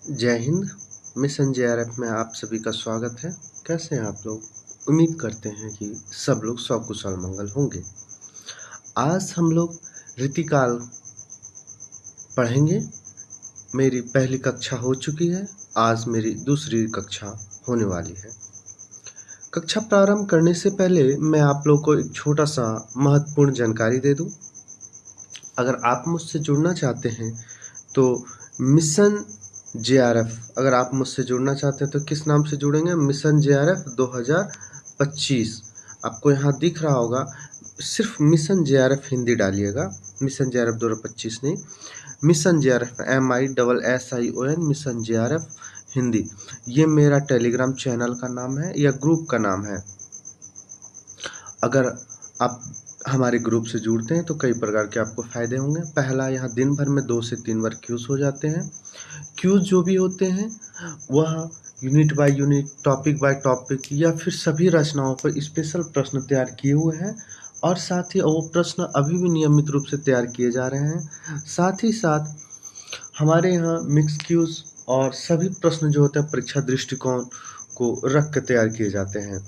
जय Hind. Mission JRF में आप सभी का स्वागत है। कैसे हैं आप लोग? उम्मीद करते हैं कि सब लोग सकुशल मंगल होंगे। आज हम लोग रीतिकाल पढ़ेंगे। मेरी पहली कक्षा हो चुकी है, आज मेरी दूसरी कक्षा होने वाली है। कक्षा प्रारंभ करने से पहले मैं आप लोग को एक छोटा सा महत्वपूर्ण जानकारी दे दूं। अगर आप मुझसे जुड़ना चाहते हैं तो मिशन जेआरएफ, अगर आप मुझसे जुड़ना चाहते हैं तो किस नाम से जुड़ेंगे? मिशन जेआरएफ 2025 आपको यहाँ दिख रहा होगा। सिर्फ मिशन जेआरएफ हिंदी डालिएगा, मिशन जेआरएफ 2025 नहीं, mission JRF MISSION mission JRF Hindi. ये मेरा टेलीग्राम चैनल का नाम है या ग्रुप का नाम है। अगर आप हमारे ग्रुप से जुड़ते हैं तो कई प्रकार के आपको फ़ायदे होंगे। पहला, यहाँ दिन भर में 2 से 3 बार क्यूज़ हो जाते हैं। क्यूज़ जो भी होते हैं वह unit by unit, topic by topic या फिर सभी रचनाओं पर स्पेशल प्रश्न तैयार किए हुए हैं और साथ ही वो प्रश्न अभी भी नियमित रूप से तैयार किए जा रहे हैं। साथ ही साथ हमारे यहाँ मिक्स क्यूज़ और सभी प्रश्न जो होते हैं परीक्षा दृष्टिकोण को रख कर तैयार किए जाते हैं।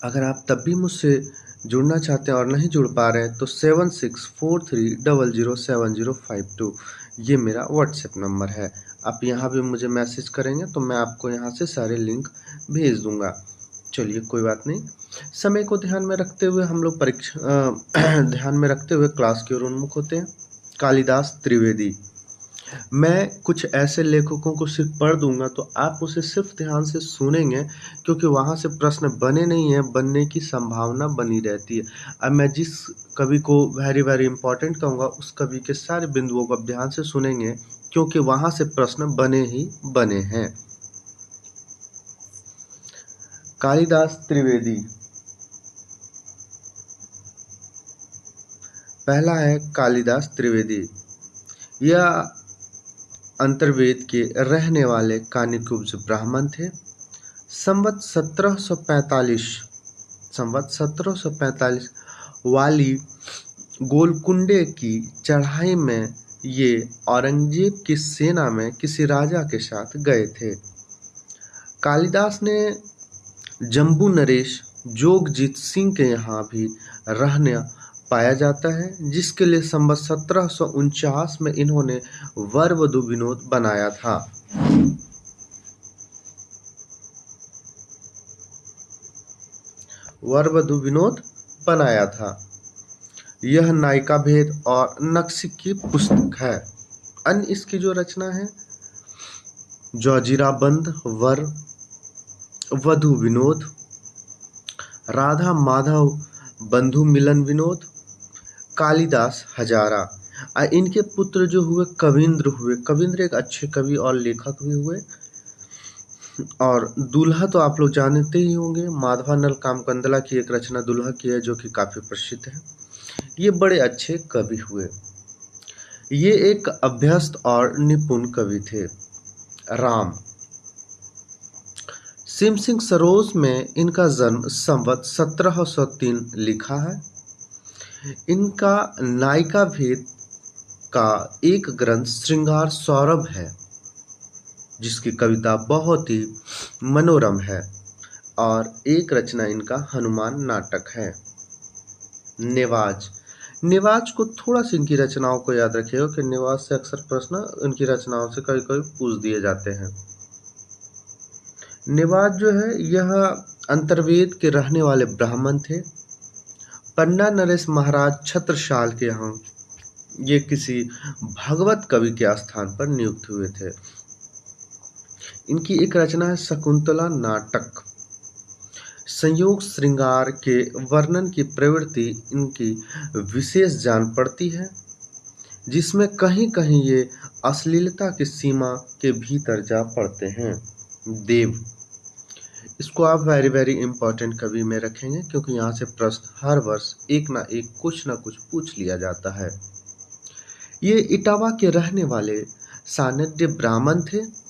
अगर आप तब भी मुझसे जुड़ना चाहते हैं और नहीं जुड़ पा रहे हैं तो 7643007052 ये मेरा व्हाट्सएप नंबर है। आप यहाँ भी मुझे मैसेज करेंगे तो मैं आपको यहाँ से सारे लिंक भेज दूँगा। चलिए, कोई बात नहीं। समय को ध्यान में रखते हुए हम लोग ध्यान में रखते हुए क्लास की ओर उन्मुख होते हैं। कालिदास त्रिवेदी। मैं कुछ ऐसे लेखकों को सिर्फ पढ़ दूंगा तो आप उसे सिर्फ ध्यान से सुनेंगे, क्योंकि वहाँ से प्रश्न बने नहीं हैं, बनने की संभावना बनी रहती है। अब मैं जिस कवि को वेरी इंपॉर्टेंट कहूँगा उस कवि के सारे बिंदुओं को आप ध्यान से सुनेंगे, क्योंकि वहाँ से प्रश्न बने ही बने हैं। कालिदास त्रिवेदी। पहला है कालिदास त्रिवेदी। यह अंतर्वेद के रहने वाले कानिकुब्ज ब्राह्मण थे। संवत 1745 वाली गोलकुंडे की चढ़ाई में ये औरंगजेब की सेना में किसी राजा के साथ गए थे। कालिदास ने जम्बू नरेश जोगजीत सिंह के यहाँ भी रहने पाया जाता है, जिसके लिए संवत 1749 में इन्होंने वर वधु विनोद बनाया था। वर वधु विनोद बनाया था। यह नायिका भेद और नक्शी की पुस्तक है। अन्य इसकी जो रचना है, जोजीरा बंद वर वधु विनोद, राधा माधव बंधु मिलन विनोद, कालिदास हजारा। इनके पुत्र जो हुए कविंद्र एक अच्छे कवि और लेखक भी हुए। और दूल्हा तो आप लोग जानते ही होंगे, माधवानल कामकंदला की एक रचना दूल्हा की है जो कि काफी प्रसिद्ध है। ये बड़े अच्छे कवि हुए। ये एक अभ्यस्त और निपुण कवि थे। राम। सिम सिंह सरोज में इनका जन्म संवत 1703 लिखा है। इनका नायिका भेद का एक ग्रंथ श्रृंगार सौरभ है, जिसकी कविता बहुत ही मनोरम है, और एक रचना इनका हनुमान नाटक है। नेवाज को थोड़ा सा इनकी रचनाओं को याद रखिएगा कि नेवाज से अक्सर प्रश्न इनकी रचनाओं से कभी कभी पूछ दिए जाते हैं। नेवाज जो है यह अंतर्वेद के रहने वाले ब्राह्मण थे। पन्ना नरेश महाराज छत्रसाल के यहाँ ये किसी भगवत कवि के स्थान पर नियुक्त हुए थे। इनकी एक रचना है शकुंतला नाटक। संयोग श्रृंगार के वर्णन की प्रवृत्ति इनकी विशेष जान पड़ती है, जिसमें कहीं कहीं ये अश्लीलता की सीमा के भीतर जा पड़ते हैं। देव। इसको आप वेरी इंपॉर्टेंट कवि में रखेंगे, क्योंकि यहाँ से प्रश्न हर वर्ष एक ना कुछ पूछ लिया जाता है। ये इटावा के रहने वाले सानड्य ब्राह्मण थे।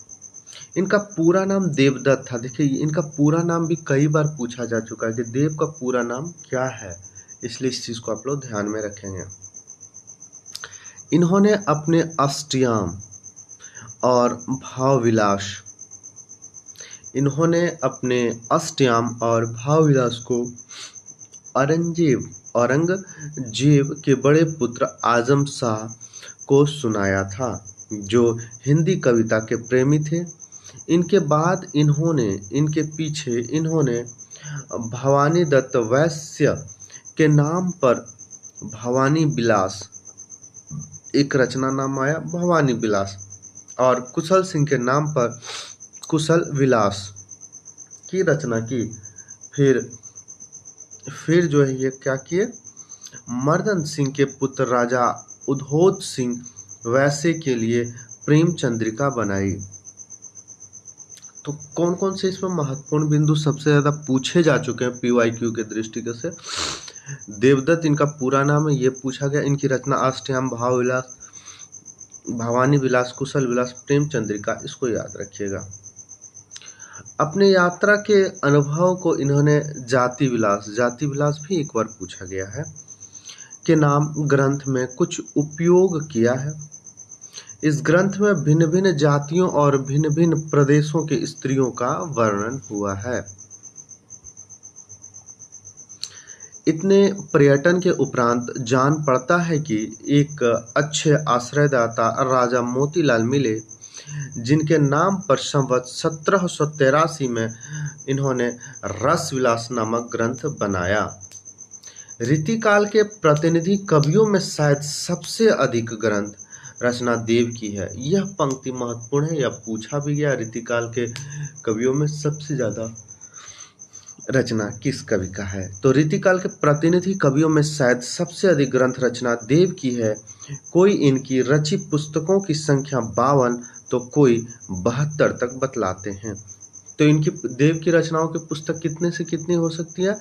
इनका पूरा नाम देवदत्त था। देखिए, इनका पूरा नाम भी कई बार पूछा जा चुका है कि देव का पूरा नाम क्या है, इसलिए इस चीज को आप लोग ध्यान में रखेंगे। इन्होंने अपने अष्टयाम और भावविलास। इन्होंने अपने अष्टयाम और भावविलास को औरंगजेब के बड़े पुत्र आजम शाह को सुनाया था, जो हिंदी कविता के प्रेमी थे। इनके पीछे इन्होंने भवानी दत्त वैश्य के नाम पर भवानी विलास एक रचना नाम आया, भवानी विलास, और कुशल सिंह के नाम पर कुशल विलास की रचना की। फिर जो है ये क्या किए, मर्दन सिंह के पुत्र राजा उधोत सिंह वैश्य के लिए प्रेम चंद्रिका बनाई। तो कौन कौन से इसमें महत्वपूर्ण बिंदु सबसे ज्यादा पूछे जा चुके हैं PYQ के दृष्टिकोण से। देवदत्त इनका पूरा नाम है, ये पूछा गया। इनकी रचना अष्टयाम, भावविलास, भवानी विलास, कुशल विलास, प्रेम चंद्रिका, इसको याद रखिएगा। अपने यात्रा के अनुभव को इन्होंने जाति विलास भी एक बार पूछा गया है के नाम ग्रंथ में कुछ उपयोग किया है। इस ग्रंथ में भिन्न भिन्न जातियों और भिन्न भिन्न प्रदेशों के स्त्रियों का वर्णन हुआ है। इतने पर्यटन के उपरांत जान पड़ता है कि एक अच्छे आश्रयदाता राजा मोतीलाल मिले, जिनके नाम पर संवत 1783 में इन्होंने रस विलास नामक ग्रंथ बनाया। रीतिकाल के प्रतिनिधि कवियों में शायद सबसे अधिक ग्रंथ रचना देव की है। यह पंक्ति महत्वपूर्ण है, यह पूछा भी गया, रीतिकाल के कवियों में सबसे ज्यादा रचना किस कवि का है। तो रीतिकाल के प्रतिनिधि कवियों में शायद सबसे अधिक ग्रंथ रचना देव की है। कोई इनकी रचित पुस्तकों की संख्या 52 तो कोई 72 तक बतलाते हैं। तो इनकी देव की रचनाओं की पुस्तक कितने से कितनी हो सकती है,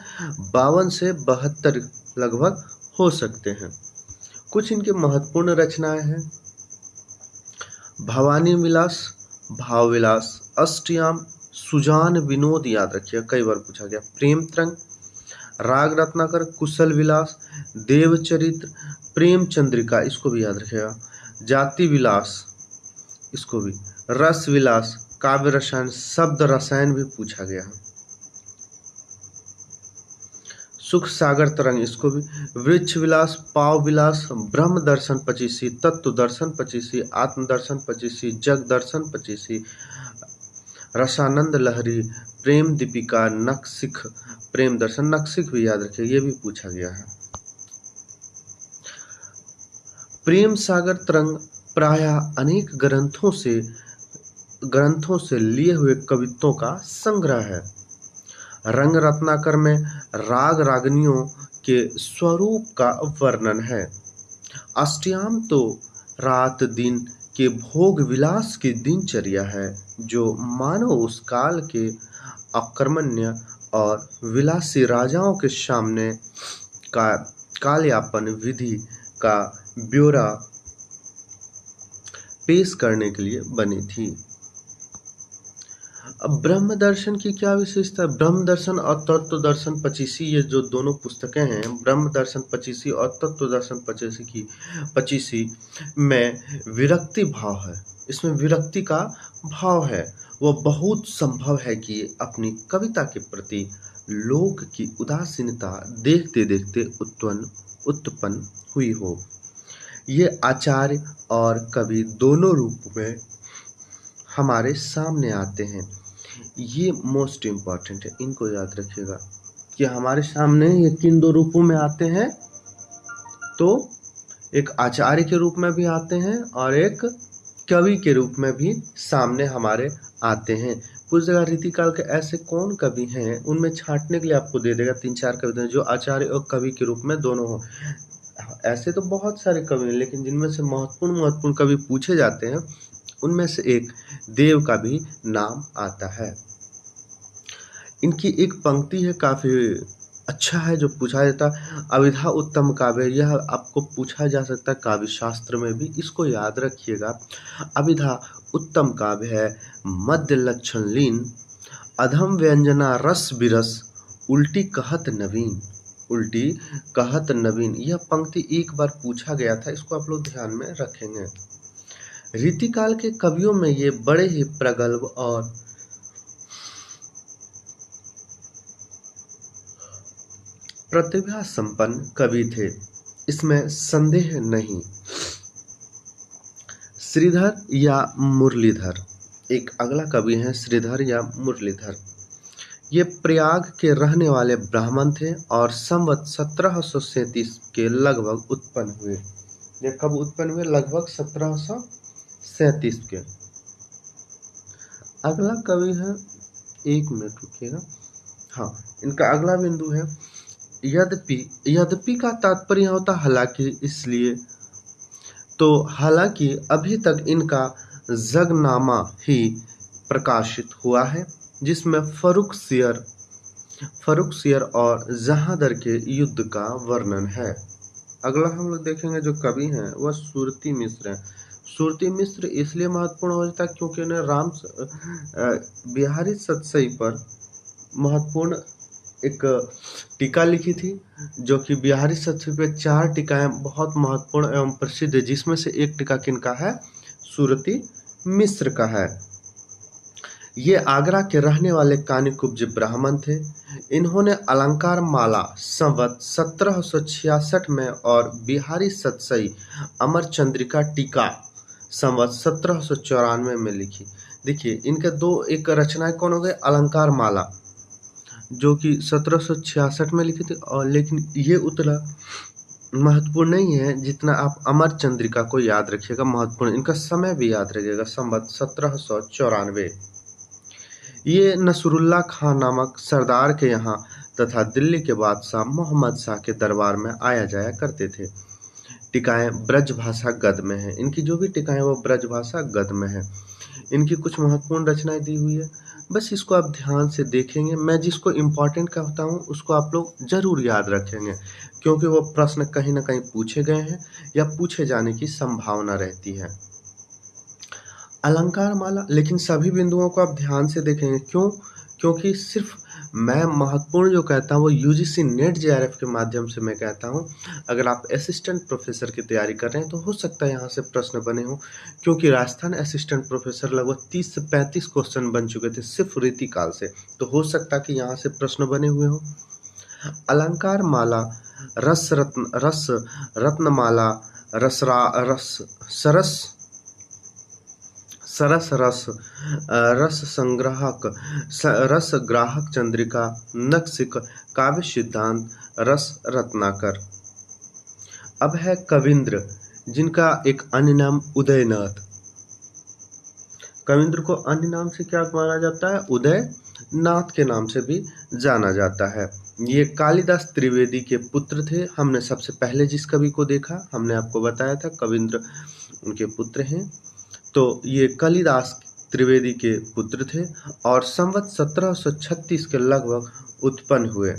52 से 72 लगभग हो सकते हैं। कुछ इनकी महत्वपूर्ण रचनाएं हैं, भवानी विलास, भाव विलास, अष्टयाम, सुजान विनोद, याद रखिए कई बार पूछा गया, प्रेम तरंग, राग रत्नाकर, कुशल विलास, देवचरित्र, प्रेम चंद्रिका, इसको भी याद रखिएगा, जाति विलास, इसको भी, रस विलास, काव्य रसायन, शब्द रसायन भी पूछा गया है, सुख सागर तरंग, इसको भी, वृक्ष विलास, पाव विलास, ब्रह्म दर्शन 25, तत्व दर्शन 25, आत्म दर्शन 25, जग दर्शन 25, रसानंद लहरी, प्रेम दीपिका, नखशिख, प्रेम दर्शन, नखशिख भी याद रखिए, ये भी पूछा गया है। प्रेम सागर तरंग प्रायः अनेक ग्रंथों से लिए हुए कवित्वों का संग्रह है। रंग रत्नाकर में राग रागनियों के स्वरूप का वर्णन है। अष्टयाम तो रात दिन के भोग विलास की दिनचर्या है, जो मानव उस काल के अकर्मण्य और विलासी राजाओं के सामने का कालयापन विधि का ब्यौरा पेश करने के लिए बनी थी। अब ब्रह्म दर्शन की क्या विशेषता है? ब्रह्म दर्शन और तत्व दर्शन 25, ये जो दोनों पुस्तकें हैं, ब्रह्म दर्शन 25 और तत्व दर्शन 25 में विरक्ति भाव है। इसमें विरक्ति का भाव है। वह बहुत संभव है कि अपनी कविता के प्रति लोग की उदासीनता देखते देखते उत्पन्न हुई हो। ये आचार्य और कवि दोनों रूप में हमारे सामने आते हैं। ये मोस्ट इम्पॉर्टेंट है, इनको याद रखिएगा कि हमारे सामने ये किन दो रूपों में आते हैं। तो एक आचार्य के रूप में भी आते हैं और एक कवि के रूप में भी सामने हमारे आते हैं। कुछ जगह रीतिकाल के ऐसे कौन कवि हैं, उनमें छांटने के लिए आपको दे देगा 3-4 कविताएं जो आचार्य और कवि के रूप में दोनों हो। ऐसे तो बहुत सारे कवि हैं, लेकिन जिनमें से महत्वपूर्ण कवि पूछे जाते हैं, उनमें से एक देव का भी नाम आता है। इनकी एक पंक्ति है, काफी अच्छा है, जो पूछा जाता है, अविधा उत्तम काव्य। यह आपको पूछा जा सकता है काव्य शास्त्र में भी, इसको याद रखिएगा। अविधा उत्तम काव्य है, मध्य लक्षण लीन, अधम व्यंजना रस बिरस, उल्टी कहत नवीन। यह पंक्ति एक बार पूछा गया था, इसको आप लोग ध्यान में रखेंगे। रीतिकाल के कवियों में ये बड़े ही प्रगल्भ और प्रतिभा संपन्न कवि थे, इसमें संदेह नहीं। श्रीधर या मुरलीधर, एक अगला कवि है श्रीधर या मुरलीधर। ये प्रयाग के रहने वाले ब्राह्मण थे और संवत 1737 के लगभग उत्पन्न हुए। ये कब उत्पन्न हुए? लगभग 1737 के। अगला कवि है, एक मिनट रुकिएगा, हाँ, इनका अगला बिंदु है यद्यपि। यद्यपि का तात्पर्य होता हालांकि, इसलिए तो हालांकि अभी तक इनका जगनामा ही प्रकाशित हुआ है, जिसमें फर्रुखसियर और जहांदर के युद्ध का वर्णन है। अगला हम लोग देखेंगे जो कवि हैं वह सुरती मिश्र हैं। सुरती मिश्र इसलिए महत्वपूर्ण हो जाता है क्योंकि उन्हें बिहारी सतसई पर महत्वपूर्ण एक टीका लिखी थी, जो कि बिहारी सतसई पे 4 टीकाएं बहुत महत्वपूर्ण एवं प्रसिद्ध है, जिसमें से एक टीका किनका है? सुरती मिश्र का है। ये आगरा के रहने वाले कानिकुब्ज ब्राह्मण थे। इन्होंने अलंकार माला संवत 1766 में और बिहारी सतसई अमर चंद्रिका टीका संवत 1794 में लिखी। देखिए इनके दो एक रचनाएं कौन हो गए? अलंकार माला जो कि 1766 में लिखी थी, और लेकिन ये उतना महत्वपूर्ण नहीं है जितना आप अमर चंद्रिका को याद रखिएगा। महत्वपूर्ण, इनका समय भी याद रखिएगा, संवत 1794। ये नसरुल्ला खान नामक सरदार के यहाँ तथा दिल्ली के बादशाह मोहम्मद शाह के दरबार में आया जाया करते थे। टीकाएं ब्रज भाषा गद में है। इनकी जो भी टीकाएं वो ब्रज भाषा गद में है। इनकी कुछ महत्वपूर्ण रचनाएं दी हुई है, बस इसको आप ध्यान से देखेंगे। मैं जिसको इम्पोर्टेंट कहता हूँ उसको आप लोग जरूर याद रखेंगे, क्योंकि वो प्रश्न कहीं ना कहीं पूछे गए हैं या पूछे जाने की संभावना रहती है। अलंकार माला, लेकिन सभी बिंदुओं को आप ध्यान से देखेंगे। क्यों? क्योंकि सिर्फ मैं महत्वपूर्ण जो कहता हूँ वो यूजीसी नेट जेआरएफ के माध्यम से मैं कहता हूँ। अगर आप असिस्टेंट प्रोफेसर की तैयारी कर रहे हैं तो हो सकता है यहाँ से प्रश्न बने हों, क्योंकि राजस्थान असिस्टेंट प्रोफेसर लगभग 30 से 35 क्वेश्चन बन चुके थे सिर्फ रीतिकाल से, तो हो सकता है कि यहाँ से प्रश्न बने हुए हों। अलंकार माला, रस रत्नमाला, सरस रस संग्राहक, रस ग्राहक चंद्रिका, नक्सिक, काव्य सिद्धांत, रस रत्नाकर। अब है कविंद्र, जिनका एक अन्य नाम उदयनाथ। कविंद्र को अन्य नाम से क्या माना जाता है? उदयनाथ के नाम से भी जाना जाता है। ये कालिदास त्रिवेदी के पुत्र थे। हमने सबसे पहले जिस कवि को देखा हमने आपको बताया था, कविंद्र उनके पुत्र हैं। तो ये कालिदास त्रिवेदी के पुत्र थे और संवत 1736 के लगभग उत्पन्न हुए।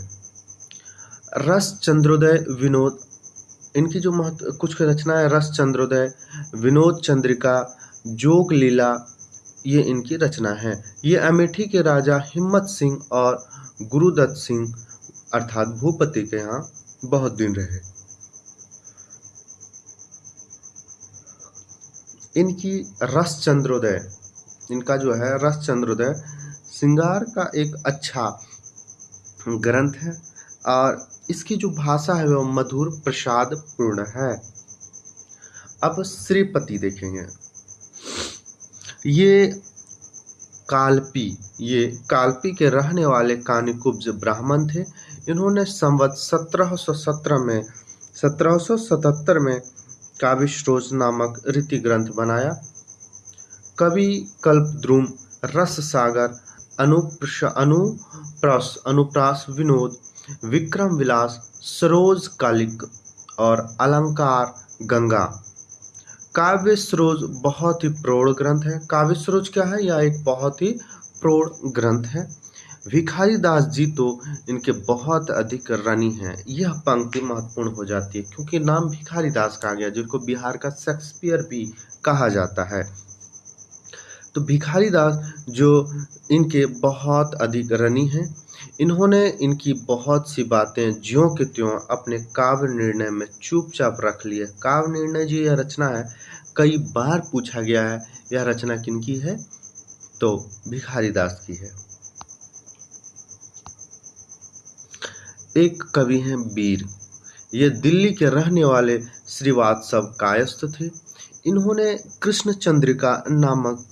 रस चंद्रोदय विनोद, इनकी जो कुछ रचनाएं, रस चंद्रोदय, विनोद चंद्रिका, जोग लीला, ये इनकी रचना है। ये अमेठी के राजा हिम्मत सिंह और गुरुदत्त सिंह अर्थात भूपति के यहाँ बहुत दिन रहे। इनकी रस चंद्रोदय, इनका जो है रस चंद्रोदय श्रृंगार का एक अच्छा ग्रंथ है और इसकी जो भाषा है वह मधुर प्रसाद पूर्ण है। अब श्रीपति देखेंगे। ये कालपी के रहने वाले कानिकुब्ज ब्राह्मण थे। इन्होंने संवत 1777 में काव्यश्रोज नामक रीति ग्रंथ बनाया। कवि कल्पद्रुम, रस सागर, अनुप्रास विनोद, विक्रम विलास, सरोज कालिक और अलंकार गंगा। काव्यश्रोज बहुत ही प्रौढ़ ग्रंथ है। काव्यश्रोज क्या है? यह एक बहुत ही प्रौढ़ ग्रंथ है। भिखारी दास जी तो इनके बहुत अधिक ऋणी हैं। यह पंक्ति महत्वपूर्ण हो जाती है क्योंकि नाम भिखारी दास कहा गया, जिनको बिहार का शेक्सपियर भी कहा जाता है। तो भिखारी दास जो इनके बहुत अधिक ऋणी हैं, इन्होंने इनकी बहुत सी बातें ज्यों के त्यों अपने काव्य निर्णय में चुपचाप रख लिए। काव्य निर्णय जी यह रचना है, कई बार पूछा गया है यह रचना किनकी है, तो भिखारी दास की है। एक कवि हैं वीर, ये दिल्ली के रहने वाले श्रीवास्तव कायस्थ थे। इन्होंने कृष्ण चंद्रिका नामक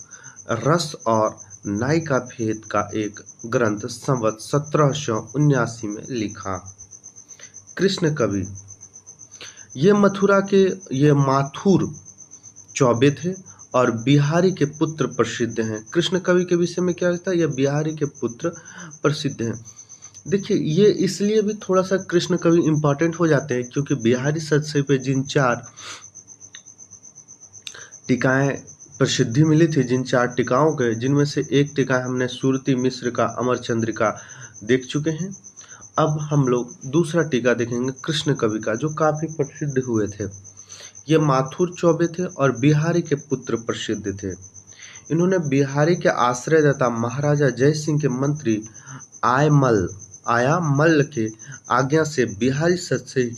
रस और नायिका भेद का एक ग्रंथ संवत 1779 में लिखा। कृष्ण कवि ये माथुर चौबे थे और बिहारी के पुत्र प्रसिद्ध हैं। कृष्ण कवि के विषय में क्या होता है, यह बिहारी के पुत्र प्रसिद्ध हैं। देखिए, ये इसलिए भी थोड़ा सा कृष्ण कवि इम्पोर्टेंट हो जाते हैं क्योंकि बिहारी सदस्य पे जिन 4 टीकाएं प्रसिद्धि मिली थी, जिन 4 टीकाओं के, जिनमें से एक टीका हमने सुरती मिश्र का अमर चंद्रिका देख चुके हैं। अब हम लोग दूसरा टीका देखेंगे कृष्ण कवि का, जो काफी प्रसिद्ध हुए थे। ये माथुर चौबे थे और बिहारी के पुत्र प्रसिद्ध थे। इन्होंने बिहारी के आश्रयदाता महाराजा जय सिंह के मंत्री आया मल्ल के आज्ञा से बिहारी सतसई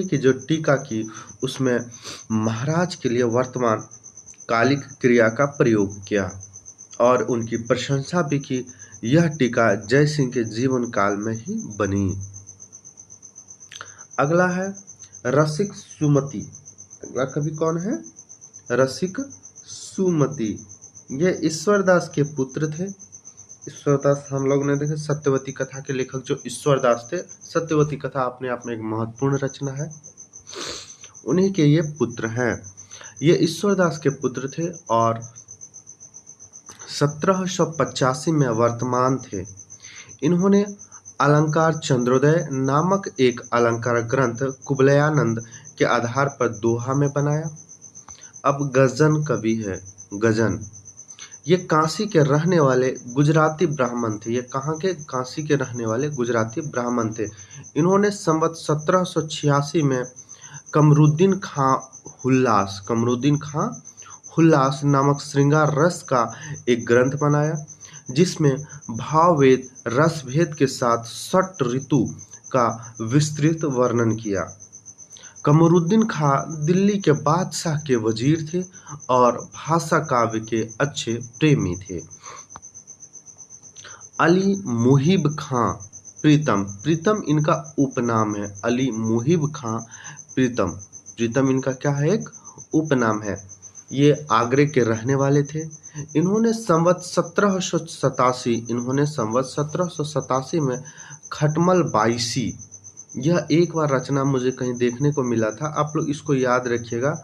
की जो टीका की, उसमें महाराज के लिए वर्तमान कालिक क्रिया का प्रयोग किया और उनकी प्रशंसा भी की। यह टीका जय सिंह के जीवन काल में ही बनी। अगला है रसिक सुमति। अगला कवि कौन है? रसिक सुमति। ये ईश्वरदास के पुत्र थे। ईश्वरदास हम लोग ने देखे, सत्यवती कथा के लेखक जो ईश्वरदास थे। सत्यवती कथा अपने आप में एक महत्वपूर्ण रचना है, उन्हीं के ये पुत्र हैं। ये ईश्वरदास के पुत्र थे और 1785 में वर्तमान थे। इन्होंने अलंकार चंद्रोदय नामक एक अलंकार ग्रंथ कुबलयानंद के आधार पर दोहा में बनाया। अब गजन कवि है। गजन ये काशी के रहने वाले गुजराती ब्राह्मण थे। ये कहाँ के? काशी के रहने वाले गुजराती ब्राह्मण थे। इन्होंने संवत 1786 में कमरुद्दीन खां हुल्लास नामक श्रृंगार रस का एक ग्रंथ बनाया, जिसमें भाववेद रसभेद के साथ 6 ऋतु का विस्तृत वर्णन किया। कमरुद्दीन खां दिल्ली के बादशाह के वजीर थे और भाषा काव्य के अच्छे प्रेमी थे। अली मुहिब खां प्रीतम इनका उपनाम है। अली मुहिब खां प्रीतम इनका क्या है? एक उपनाम है। ये आगरे के रहने वाले थे। इन्होंने संवत 1787 में खटमल बाईसी, यह एक बार रचना मुझे कहीं देखने को मिला था। आप लोग इसको याद रखिएगा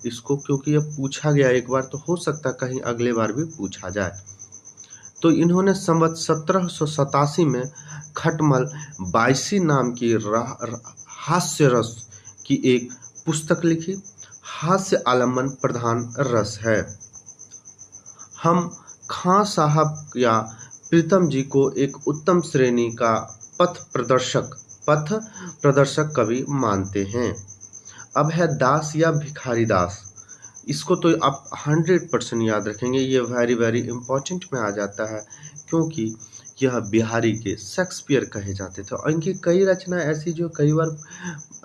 इसको, क्योंकि यह पूछा गया एक बार, तो हो सकता कहीं अगले बार भी पूछा जाए। तो इन्होंने संवत 1787 में खटमल बाईसी नाम की हास्य रस की एक पुस्तक लिखी। हास्य आलम्बन प्रधान रस है। हम खां साहब या प्रीतम जी को एक उत्तम श्रेणी का पथ प्रदर्शक कवि मानते हैं। अब है दास या भिखारी दास। इसको तो आप 100% याद रखेंगे। ये वेरी वेरी इंपॉर्टेंट में आ जाता है क्योंकि यह बिहारी के शेक्सपियर कहे जाते थे और इनकी कई रचनाएं ऐसी जो कई बार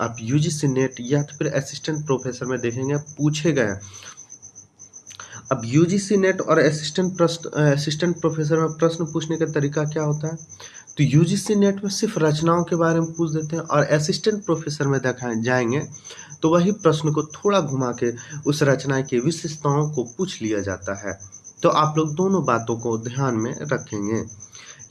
आप यूजीसी नेट या तो फिर असिस्टेंट प्रोफेसर में देखेंगे पूछे गए। अब यूजीसी नेट और असिस्टेंट प्रोफेसर में प्रश्न पूछने का तरीका क्या होता है? तो यूजीसी नेट में सिर्फ रचनाओं के बारे में पूछ देते हैं और असिस्टेंट प्रोफेसर में जाएंगे तो वही प्रश्न को थोड़ा घुमा के उस रचना की विशेषताओं को पूछ लिया जाता है। तो आप लोग दोनों बातों को ध्यान में रखेंगे।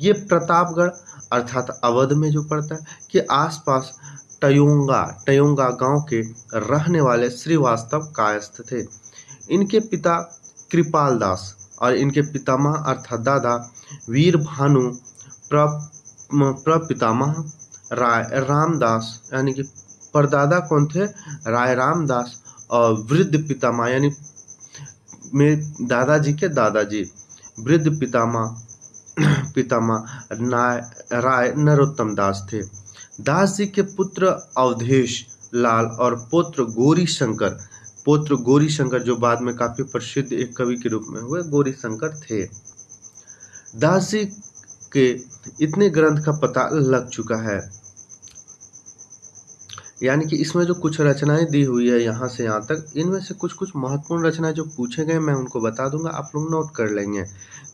ये प्रतापगढ़ अर्थात अवध में जो पड़ता है के आसपास टयोंगा गांव के रहने वाले श्रीवास्तव कायस्थ थे। इनके पिता कृपाल दास और इनके पितामह अर्थात दादा वीर भानु प्रपितामह राय रामदास, यानी कि परदादा कौन थे? राय रामदास। और वृद्ध पितामह यानी मेरे दादाजी के दादाजी वृद्ध पितामह राय नरोत्तम दास थे। दास जी के पुत्र अवधेश लाल और पुत्र गौरी शंकर जो बाद में काफी प्रसिद्ध एक कवि के रूप में हुए, गौरी शंकर थे। दास जी के इतने ग्रंथ का पता लग चुका है। यानी कि इसमें जो कुछ रचनाएं दी हुई है यहाँ से यहाँ तक, इनमें से कुछ कुछ महत्वपूर्ण रचनाएं जो पूछे गए मैं उनको बता दूंगा, आप लोग नोट कर लेंगे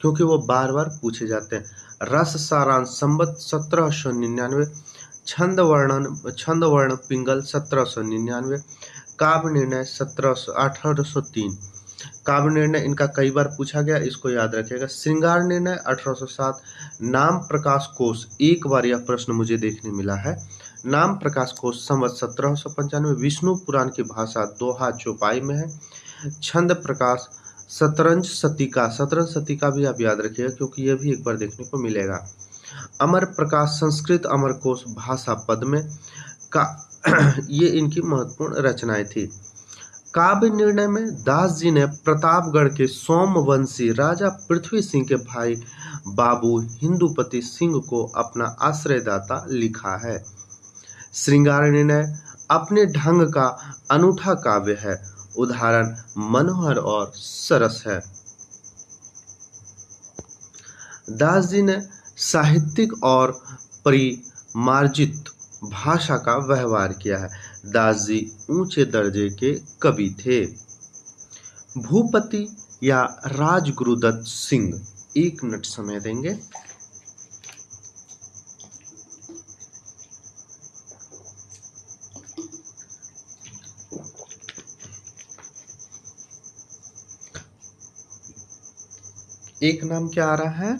क्योंकि वो बार बार पूछे जाते हैं। रस सारांश संवत 1799, छंद वर्ण पिंगल 1799, काव्य निर्णय 1803। काव्य निर्णय इनका कई बार पूछा गया, इसको याद रखिएगा। श्रृंगार निर्णय 1807। नाम प्रकाश कोश, एक बार यह प्रश्न मुझे देखने मिला है। नाम प्रकाश कोश संवत 1795। विष्णु पुराण की भाषा दोहा चौपाई में है। छंद प्रकाश शतरंज सतिका, शतरंज सतिका भी आप याद रखिएगा क्योंकि यह भी एक बार देखने को मिलेगा। अमर प्रकाश संस्कृत अमर कोश भाषा पद में का ये इनकी महत्वपूर्ण रचनाएं थी। काव्य निर्णय में दास जी ने प्रतापगढ़ के सोमवंशी राजा पृथ्वी सिंह के भाई बाबू हिंदुपति सिंह को अपना आश्रयदाता लिखा है। श्रृंगार निर्णय अपने ढंग का अनूठा काव्य है, उदाहरण मनोहर और सरस है। दास जी ने साहित्यिक और परिमार्जित भाषा का व्यवहार किया है। दास जी ऊंचे दर्जे के कवि थे। भूपति या राजगुरुदत्त सिंह, 1 मिनट समय देंगे। एक नाम क्या आ रहा है?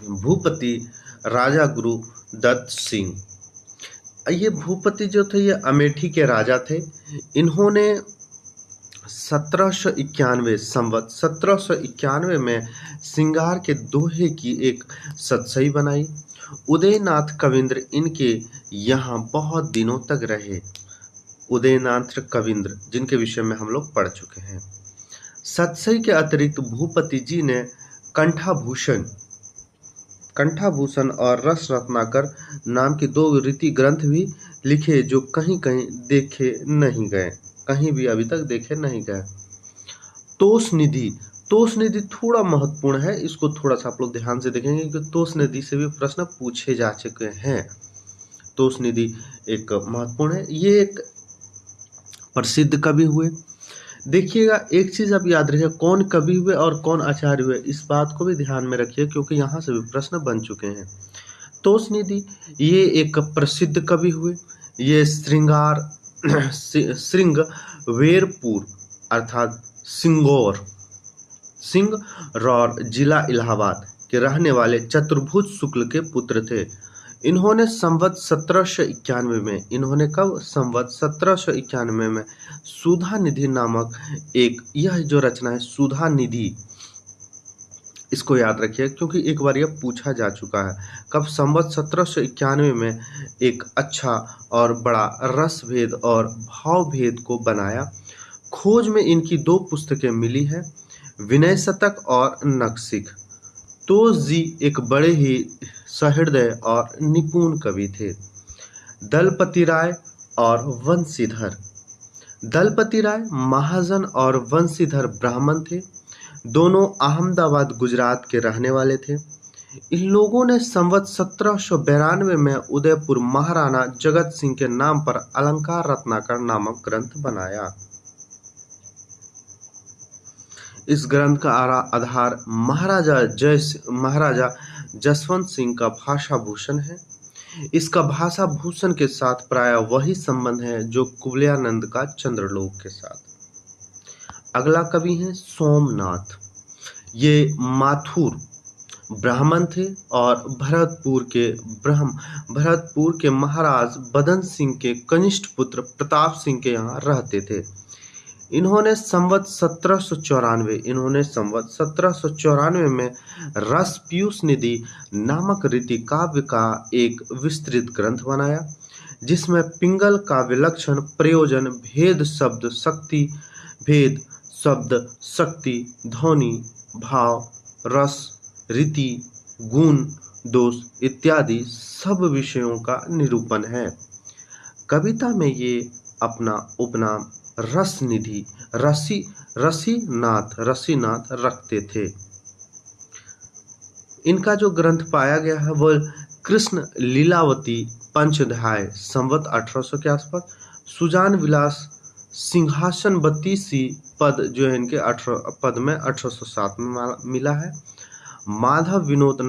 भूपति राजा गुरु दत्त सिंह। ये भूपति जो थे ये अमेठी के राजा थे। इन्होंने 1791 संवत 1791 में श्रृंगार के दोहे की एक सतसई बनाई। उदयनाथ कविंद्र इनके यहाँ बहुत दिनों तक रहे। उदयनाथ कविंद्र जिनके विषय में हम लोग पढ़ चुके हैं। सतसई के अतिरिक्त भूपति जी ने कंठाभूषण और रस रत्नाकर नाम की 2 रीति ग्रंथ भी लिखे जो कहीं कहीं देखे नहीं गए, कहीं भी अभी तक देखे नहीं गए। तोष निधि थोड़ा महत्वपूर्ण है, इसको थोड़ा सा आप लोग ध्यान से देखेंगे क्योंकि तोष निधि से भी प्रश्न पूछे जा चुके हैं। तोष निधि एक महत्वपूर्ण है, ये एक प्रसिद्ध कवि हुए। देखिएगा एक चीज आप याद रखिए, कौन कवि हुए और कौन आचार्य हुए, इस बात को भी ध्यान में रखिए क्योंकि यहाँ से भी प्रश्न बन चुके हैं। तोष निधि ये एक प्रसिद्ध कवि हुए। ये श्रृंगवेरपुर अर्थात सिंगरौर जिला इलाहाबाद के रहने वाले चतुर्भुज शुक्ल के पुत्र थे। इन्होंने संवत 1791 में, इन्होंने कब? संवत 1791 में सुधा निधि नामक एक, यह जो रचना है सुधा निधि, इसको याद रखिए क्योंकि एक बार यह पूछा जा चुका है। कब? संवत 1791 में एक अच्छा और बड़ा रस भेद और भाव भेद को बनाया। खोज में इनकी 2 पुस्तकें मिली है, विनय शतक और नखशिख। तोष जी एक बड़े ही सहृदय और निपुण कवि थे। दलपति राय और वंशीधर। दलपति राय महाजन और वंशीधर ब्राह्मण थे। दोनों अहमदाबाद गुजरात के रहने वाले थे। इन लोगों ने संवत 1792 में उदयपुर महाराणा जगत सिंह के नाम पर अलंकार रत्नाकर नामक ग्रंथ बनाया। इस ग्रंथ का आधार महाराजा जसवंत सिंह का भाषा भूषण है। इसका भाषा भूषण के साथ प्राय वही संबंध है जो कुवलयानंद का चंद्रलोक के साथ। अगला कवि है सोमनाथ। ये माथुर ब्राह्मण थे और भरतपुर के महाराज बदन सिंह के कनिष्ठ पुत्र प्रताप सिंह के यहाँ रहते थे। इन्होंने संवत 1794 में रस पीयूष निधि नामक रीति काव्य का एक विस्तृत ग्रंथ बनाया जिसमें पिंगल का विलक्षण प्रयोजन भेद शब्द शक्ति ध्वनि भाव रस रीति गुण दोष इत्यादि सब विषयों का निरूपण है। कविता में ये अपना उपनाम रसीनाथ रखते थे। इनका जो ग्रंथ पाया गया है वह कृष्ण लीलावती पंचध्याय संवत 1800 के आसपास। सुजान विलास सिंहासन बत्तीसी पद जो है इनके 18 पद में 1807 में मिला है। माधव विनोद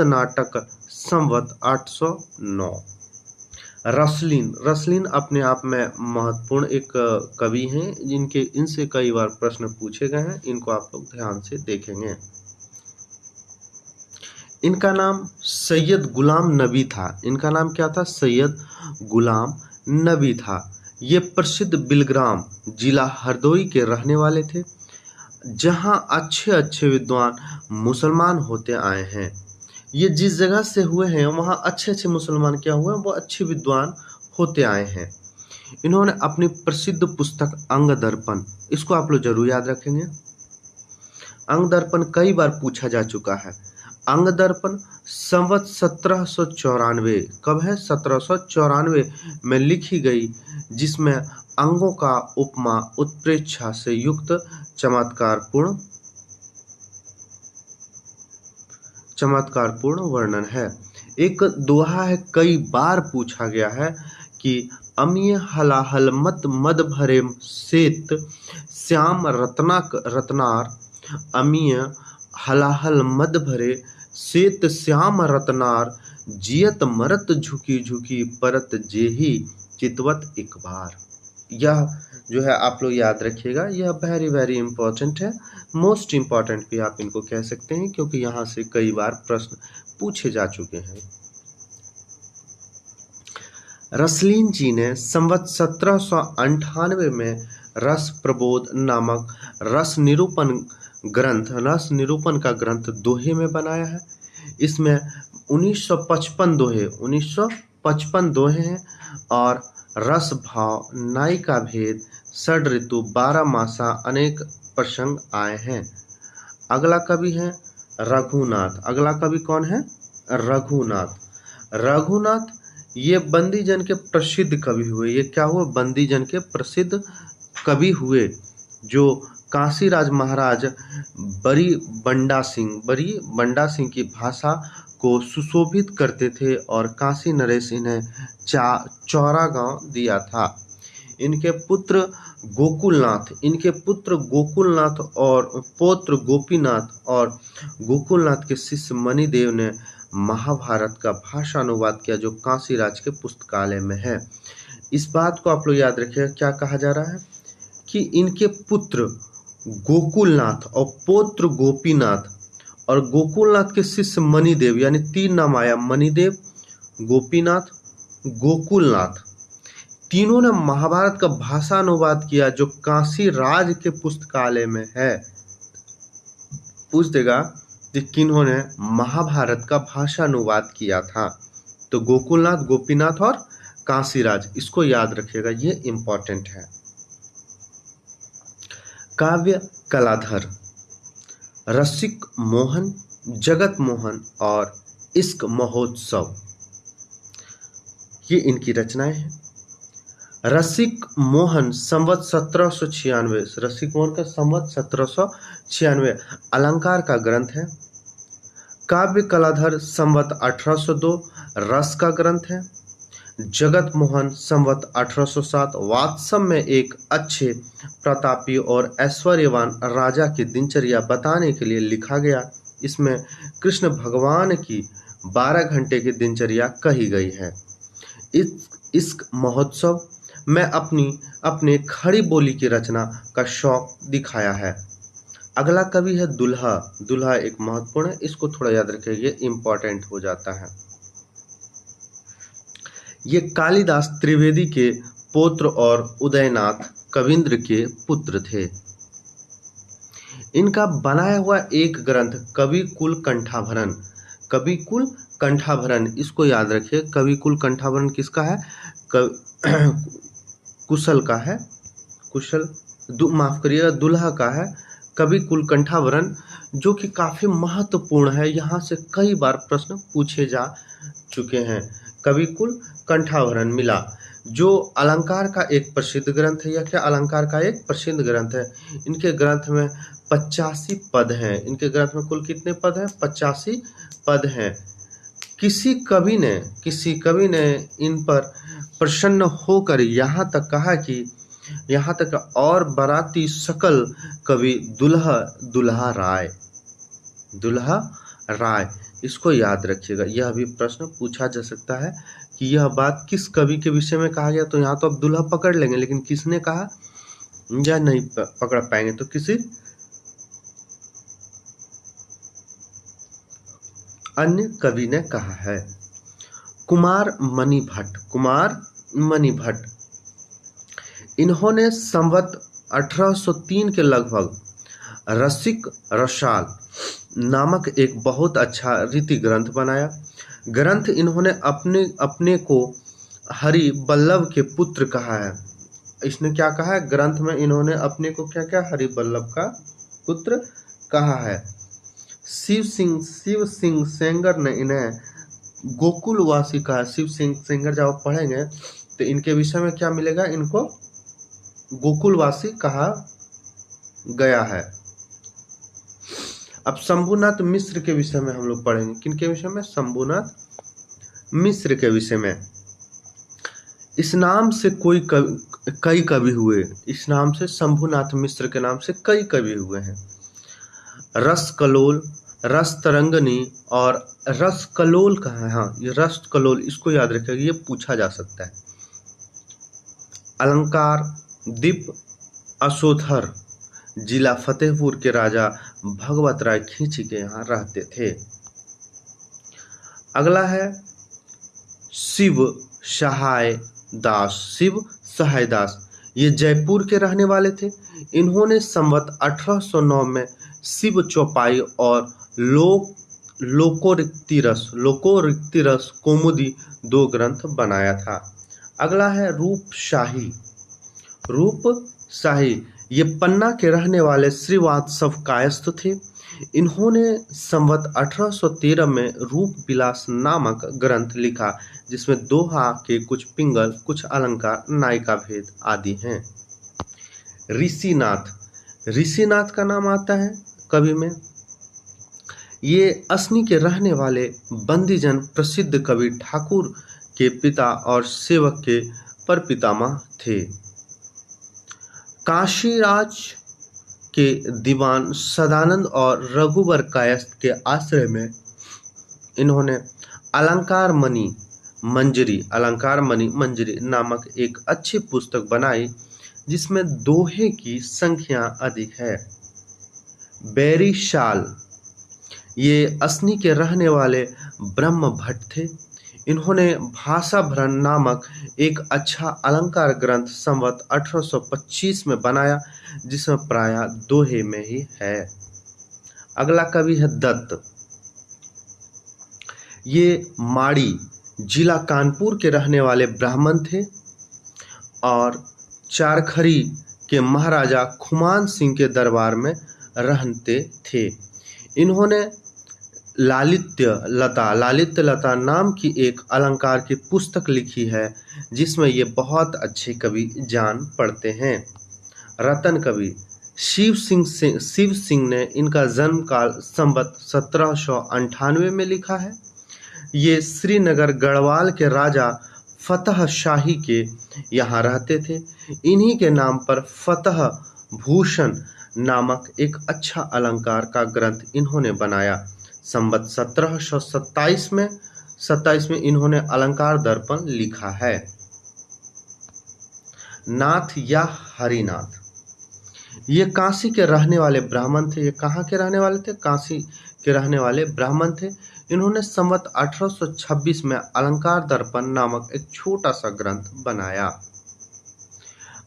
नाटक संवत 809। रसलीन अपने आप में महत्वपूर्ण एक कवि हैं, इनसे कई बार प्रश्न पूछे गए हैं, इनको आप लोग ध्यान से देखेंगे। इनका नाम सैयद गुलाम नबी था। इनका नाम क्या था? सैयद गुलाम नबी था। ये प्रसिद्ध बिलग्राम जिला हरदोई के रहने वाले थे, जहां अच्छे अच्छे विद्वान मुसलमान होते आए हैं। ये जिस जगह से हुए हैं वहाँ अच्छे अच्छे मुसलमान क्या हुए, वो अच्छे विद्वान होते आए हैं। इन्होंने अपनी प्रसिद्ध पुस्तक अंग दर्पण, इसको आप लोग जरूर याद रखेंगे। अंग दर्पण कई बार पूछा जा चुका है। अंग दर्पण संवत 1794, कब है? 1794 में लिखी गई, जिसमें अंगों का उपमा उत्प्रेक्षा से युक्त चमत्कारपूर्ण वर्णन है। एक दोहा है, कई बार पूछा गया है कि अमीय हलाहल मद भरे सेत श्याम रत्नार, अमीय हलाहल मद भरे सेत श्याम रत्नार, जियत मरत झुकी झुकी परत जेही चितवत एक बार। यह जो है आप लोग याद रखिएगा, यह वेरी वेरी इंपॉर्टेंट है, मोस्ट इंपॉर्टेंट भी आप इनको कह सकते हैं, क्योंकि यहाँ से कई बार प्रश्न पूछे जा चुके हैं। रसलीन जी ने संवत 1798 में रस प्रबोध नामक रस निरूपण का ग्रंथ दोहे में बनाया है। इसमें 1955 दोहे हैं और रस भाव, नायिका भेद, षड ऋतु, 12 मासा, अनेक प्रसंग आए हैं। अगला कवि है रघुनाथ। अगला कवि कौन है? रघुनाथ ये बंदीजन के प्रसिद्ध कवि हुए। ये क्या हुए? बंदीजन के प्रसिद्ध कवि हुए, जो काशीराज महाराज बड़ी बंडा सिंह की भाषा को सुशोभित करते थे और काशी नरेश इन्हें चौरा गांव दिया था। इनके पुत्र गोकुलनाथ और पौत्र गोपीनाथ और गोकुलनाथ के शिष्य मणिदेव ने महाभारत का भाषा अनुवाद किया, जो काशीराज के पुस्तकालय में है। इस बात को आप लोग याद रखिएगा, क्या कहा जा रहा है कि इनके पुत्र गोकुलनाथ और पौत्र गोपीनाथ और गोकुलनाथ के शिष्य मणिदेव, यानी 3 नाम आया, मणिदेव, गोपीनाथ, गोकुलनाथ, तीनों ने महाभारत का भाषा अनुवाद किया, जो काशी राज के पुस्तकालय में है। पूछ देगा कि किन्होंने महाभारत का भाषा अनुवाद किया था, तो गोकुलनाथ, गोपीनाथ और काशीराज, इसको याद रखिएगा, ये इंपॉर्टेंट है। काव्य कलाधर, रसिक मोहन, जगत मोहन और इश्क महोत्सव, ये इनकी रचनाएं हैं। रसिक मोहन संवत 1796, रसिक मोहन का संवत 1796 अलंकार का ग्रंथ है। काव्य कलाधर संवत 1802 रस का ग्रंथ है। जगत मोहन संवत 1807 वात्सव में एक अच्छे, प्रतापी और ऐश्वर्यवान राजा की दिनचर्या बताने के लिए लिखा गया। इसमें कृष्ण भगवान की 12 घंटे की दिनचर्या कही गई है। इश्क महोत्सव में अपने खड़ी बोली की रचना का शौक दिखाया है। अगला कवि है दुल्हा एक महत्वपूर्ण है, इसको थोड़ा याद रखिए, ये इंपॉर्टेंट हो जाता है। ये कालिदास त्रिवेदी के पौत्र और उदयनाथ कविंद्र के पुत्र थे। इनका बनाया हुआ एक ग्रंथ कविकुल कंठाभरण, इसको याद रखिए। कविकुल कंठाभरण किसका है? कुशल का है, माफ करिएगा, दुल्हा का है। कविकुल कंठाभरण जो कि काफी महत्वपूर्ण है, यहाँ से कई बार प्रश्न पूछे जा चुके हैं। कविकुल कंठाभरण मिला, जो अलंकार का एक प्रसिद्ध ग्रंथ है। यह क्या अलंकार का एक प्रसिद्ध ग्रंथ है। इनके ग्रंथ में 85 पद हैं। इनके ग्रंथ में कुल कितने पद हैं? 85 पद हैं। किसी कवि ने इन पर प्रसन्न होकर यहाँ तक कहा कि यहाँ तक और बाराती सकल कवि दुल्हा राय। इसको याद रखिएगा, यह भी प्रश्न पूछा जा सकता है कि यह बात किस कवि के विषय में कहा गया। तो यहाँ तो अब दुल्हा पकड़ लेंगे, लेकिन किसने कहा यह नहीं पकड़ पाएंगे। तो किसी अन्य कवि ने कहा है। कुमार मणि भट्ट इन्होंने संवत 1803 के लगभग रसिक रसाल नामक एक बहुत अच्छा रीति ग्रंथ बनाया। ग्रंथ इन्होंने अपने को हरि वल्लभ के पुत्र कहा है। इसने क्या कहा है ग्रंथ में? इन्होंने अपने को क्या हरि वल्लभ का पुत्र कहा है। शिव सिंह सेंगर ने इन्हें गोकुलवासी कहा। शिव सिंह सेंगर जब आप पढ़ेंगे तो इनके विषय में क्या मिलेगा? इनको गोकुलवासी कहा गया है। अब शंभुनाथ मिश्र के विषय में हम लोग पढ़ेंगे। किनके विषय में? शंभुनाथ मिश्र के विषय में। इस नाम से कई कवि हुए। इस नाम से शंभुनाथ मिश्र के नाम से कई कवि हुए हैं। रस कलोल, रस तरंगनी और रस कलोल कहाँ है? हाँ, ये रस कलोल, इसको याद रखिएगा, ये पूछा जा सकता है। अलंकार दीप अशोधर जिला फतेहपुर के राजा भगवत राय खींची के यहाँ रहते थे। अगला है शिव सहाय दास। ये जयपुर के रहने वाले थे। इन्होंने संवत 1809 में शिव चौपाई और लोकोरिक्ति रस कौमुदी 2 ग्रंथ बनाया था। अगला है रूपशाही। ये पन्ना के रहने वाले श्रीवात्सव कायस्थ थे। इन्होंने संवत 1813 में रूप विलास नामक ग्रंथ लिखा, जिसमें दोहा के कुछ पिंगल, कुछ अलंकार, नायिका भेद आदि हैं। ऋषिनाथ का नाम आता है कवि में। ये असनी के रहने वाले बंदीजन प्रसिद्ध कवि ठाकुर के पिता और सेवक के परपितामह थे। काशीराज के दीवान सदानंद और रघुवर कायस्थ के आश्रय में इन्होंने अलंकार मणि मंजरी नामक एक अच्छी पुस्तक बनाई, जिसमें दोहे की संख्या अधिक है। बैरीशाल ये असनी के रहने वाले ब्रह्म भट्ट थे। इन्होंने भाषा भरण नामक एक अच्छा अलंकार ग्रंथ संवत 1825 में बनाया, जिसमें प्राय दोहे में ही है। अगला कवि है दत्त। ये माड़ी जिला कानपुर के रहने वाले ब्राह्मण थे और चारखरी के महाराजा खुमान सिंह के दरबार में रहते थे। इन्होंने लालित्य लता नाम की एक अलंकार की पुस्तक लिखी है, जिसमें ये बहुत अच्छे कवि जान पड़ते हैं। रतन कवि शिव सिंह ने इनका जन्म काल संवत 1798 में लिखा है। ये श्रीनगर गढ़वाल के राजा फतह शाही के यहाँ रहते थे। इन्हीं के नाम पर फतह भूषण नामक एक अच्छा अलंकार का ग्रंथ इन्होंने बनाया। संवत 1727 में इन्होंने अलंकार दर्पण लिखा है। नाथ या हरिनाथ ये काशी के रहने वाले ब्राह्मण थे। ये कहाँ के रहने वाले थे? काशी के रहने वाले ब्राह्मण थे। इन्होंने संवत 1826 में अलंकार दर्पण नामक एक छोटा सा ग्रंथ बनाया।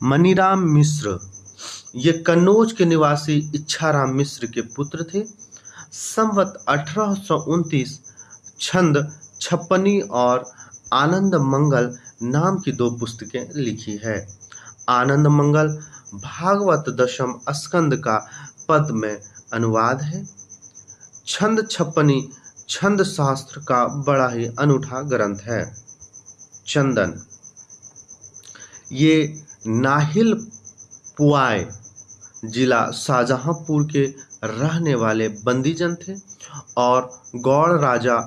मनीराम मिश्र ये कन्नौज के निवासी इच्छाराम मिश्र के पुत्र थे। संवत 1829 छंद छप्पनी और आनंद मंगल नाम की 2 पुस्तकें लिखी है। आनंद मंगल भागवत दशम स्कंद का पद में अनुवाद है। छंद छप्पनी छंद शास्त्र का बड़ा ही अनूठा ग्रंथ है। चंदन ये नाहिल पुआय जिला शाहजहांपुर के रहने वाले बंदीजन थे और गौड़ राजा